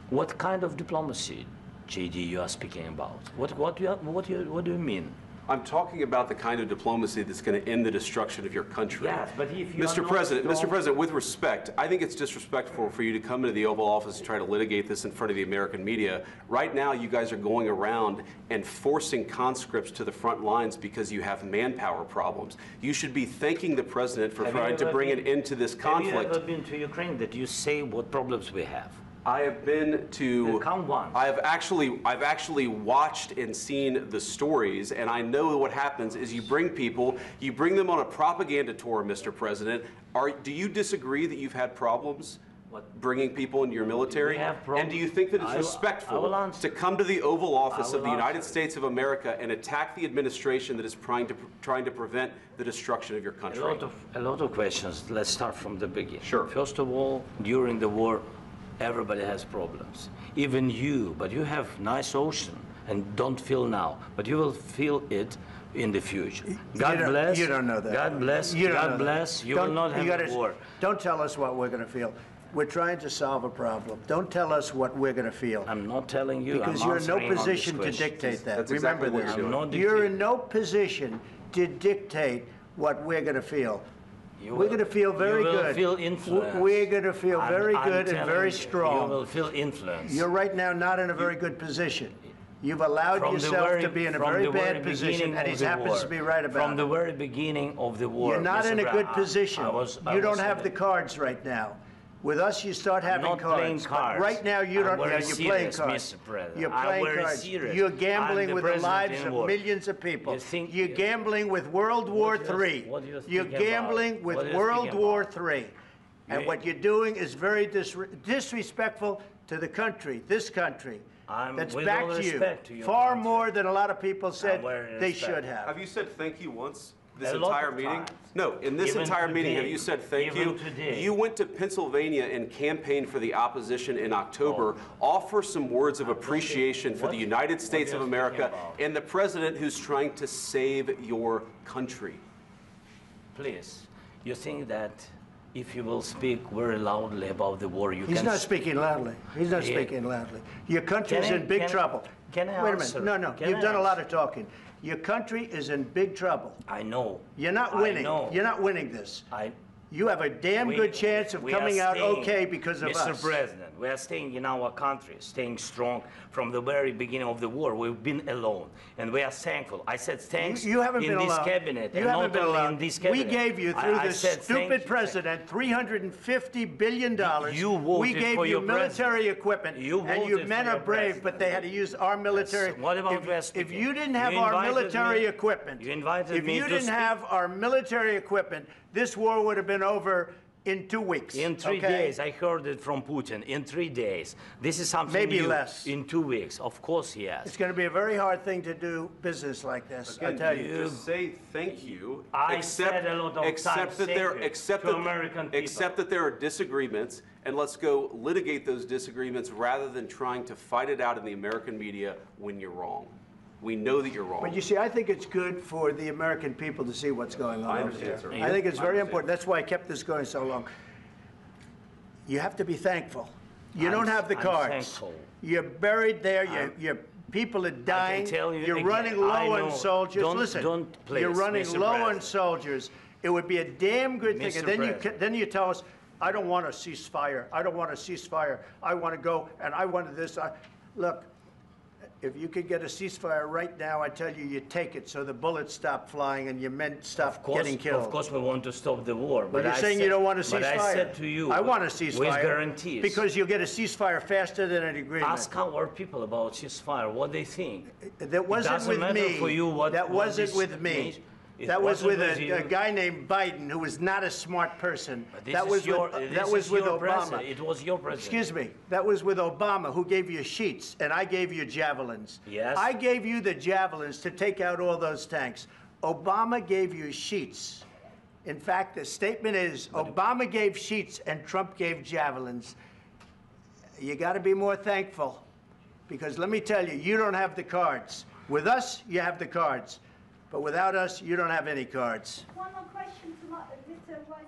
What kind of diplomacy, JD, you are speaking about? What do you mean? I'm talking about the kind of diplomacy that's going to end the destruction of your country. Yes, but if you Mr. President, with respect, I think it's disrespectful for you to come into the Oval Office and try to litigate this in front of the American media. Right now, you guys are going around and forcing conscripts to the front lines because you have manpower problems. You should be thanking the President for trying to bring an end to this conflict. Have you ever been to Ukraine that you say what problems we have? I have been to. Count one. I've actually watched and seen the stories, and I know what happens is you bring people, you bring them on a propaganda tour, Mr. President. Do you disagree that you've had problems bringing people into your military? And do you think that it's respectful to come to the Oval Office of the United States of America and attack the administration that is trying to prevent the destruction of your country? A lot of questions. Let's start from the beginning. Sure. First of all, during the war, everybody has problems, even you, but you have nice ocean and don't feel now, but you will feel it in the future. God bless. You don't know that. God bless. God bless. You will not have a war. Don't tell us what we're going to feel. We're trying to solve a problem. Don't tell us what we're going to feel. I'm not telling you. Because you're in no position to dictate that. That's Remember exactly this. You're in no position to dictate what we're going to feel. We're going to feel very good. You will feel influence. We're going to feel very good and very strong. You will feel influence. You're right now not in a very good position. You've allowed yourself to be in a very bad position, and he happens to be right about it. From the very beginning of the war. You're not in a good position. You don't have the cards right now. With us, you start having cards. But right now, you don't. You're playing cards. You're playing cards. You're gambling with the lives of millions of people. You're gambling with World War III. You're gambling with World War III. And what you're doing is very disrespectful to the country, this country, that's backed you far more than a lot of people said they should have. Have you said thank you once? This entire meeting? No, in this entire meeting, have you said thank you? You went to Pennsylvania and campaigned for the opposition in October. Offer some words of appreciation for the United States of America and the president who's trying to save your country. Please, you think that if you will speak very loudly about the war, He's not speaking loudly. He's not speaking loudly. Your country is in big trouble. Can I Wait a minute. No. You've done a lot of talking. Your country is in big trouble. I know. You're not winning. You're not winning this. You have a damn good chance of coming out okay because of us. Mr. President, we are staying in our country, staying strong from the very beginning of the war. We've been alone, and we are thankful. I said thanks you haven't in been this alone. cabinet, you and haven't not been only alone. in this cabinet. We gave you, through this stupid president, $350 billion. You voted we gave for you your military equipment, and you men are brave, but they had to use our military. Yes. What about if you didn't have our military equipment, you invited me if you didn't have our military equipment, this war would have been over in 2 weeks. In 3 days. I heard it from Putin. In 3 days. This is something maybe new. Less. In 2 weeks. Of course, yes. It's going to be a very hard thing to do business like this. Again, I tell you. Just say thank you. I said a lot of times Accept that there are disagreements, and let's go litigate those disagreements rather than trying to fight it out in the American media when you're wrong. We know that you're wrong. But you see, I think it's good for the American people to see what's going on. I understand, sir. I think it's very important. That's why I kept this going so long. You have to be thankful. You don't have the cards. Thankful. You're buried there. Your people are dying. I can tell you You're again, running low on soldiers. Listen, you're running low on soldiers. It would be a damn good thing. And then you tell us, I don't want a ceasefire. I don't want a ceasefire. I want to go, and I wanted this. Look. If you could get a ceasefire right now, I tell you, you take it so the bullets stop flying and your men stop getting killed. Of course, we want to stop the war. But you're saying you don't want a ceasefire. But I said to you, I want a ceasefire. With guarantees. Because you'll get a ceasefire faster than an agreement. Ask our people about ceasefire, what they think. That wasn't with me. For you what, that wasn't with me. That was with a guy named Biden, who was not a smart person. That was with Obama. It was your president. Excuse me. That was with Obama, who gave you sheets, and I gave you javelins. Yes. I gave you the javelins to take out all those tanks. Obama gave you sheets. In fact, the statement is, Obama gave sheets and Trump gave javelins. You got to be more thankful, because let me tell you, you don't have the cards. With us, you have the cards. But without us, you don't have any cards. One more question to Mr. Weißen.